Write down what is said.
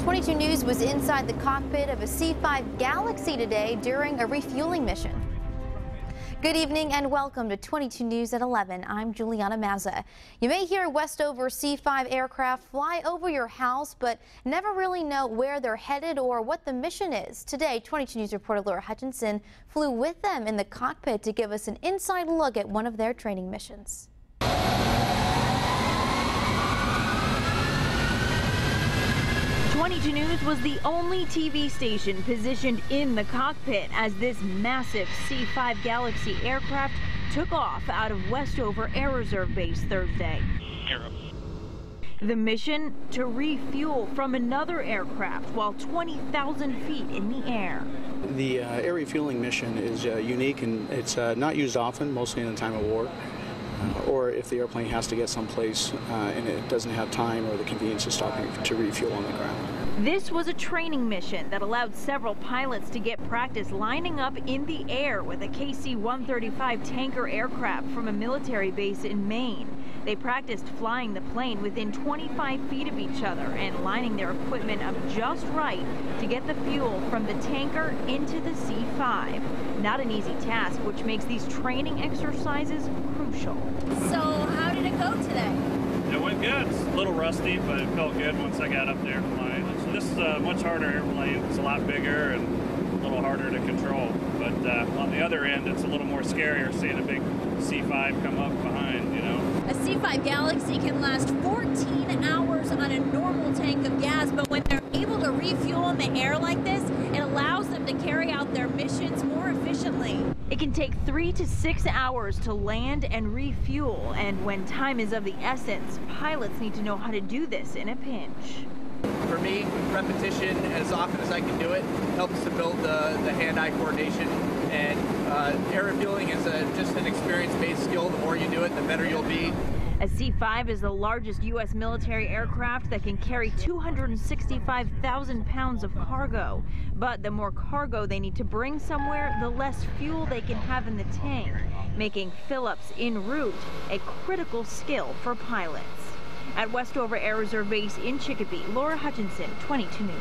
22 News was inside the cockpit of a C-5 Galaxy today during a refueling mission. Good evening and welcome to 22 News at 11. I'm Juliana Mazza. You may hear Westover C-5 aircraft fly over your house, but never really know where they're headed or what the mission is. Today, 22 News reporter Laura Hutchinson flew with them in the cockpit to give us an inside look at one of their training missions. 22 News was the only TV station positioned in the cockpit as this massive C-5 Galaxy aircraft took off out of Westover Air Reserve Base Thursday. The mission to refuel from another aircraft while 20,000 feet in the air. The air refueling mission is unique, and it's not used often, mostly in the time of war. Or if the airplane has to get someplace and it doesn't have time or the convenience of stopping to refuel on the ground. This was a training mission that allowed several pilots to get practice lining up in the air with a KC-135 tanker aircraft from a military base in Maine. They practiced flying the plane within 25 feet of each other and lining their equipment up just right to get the fuel from the tanker into the C-5. Not an easy task, which makes these training exercises crucial. So how did it go today? It went good. It's a little rusty, but it felt good once I got up there flying. This is a much harder airplane. It's a lot bigger and a little harder to control. But on the other end, it's a little more scarier seeing a big C-5 come up behind, you know. A C-5 Galaxy can last 14 hours on a normal tank of gas, but when they're able to refuel in the air like this, it allows them to carry out their missions more efficiently. It can take 3 to 6 hours to land and refuel, and when time is of the essence, pilots need to know how to do this in a pinch. For me, repetition as often as I can do it helps to build the hand-eye coordination, and air refueling is just an experience-based skill. The more you do it, the better you'll be. A C-5 is the largest U.S. military aircraft that can carry 265,000 pounds of cargo. But the more cargo they need to bring somewhere, the less fuel they can have in the tank, making fill-ups en route a critical skill for pilots. At Westover Air Reserve Base in Chicopee, Laura Hutchinson, 22 News.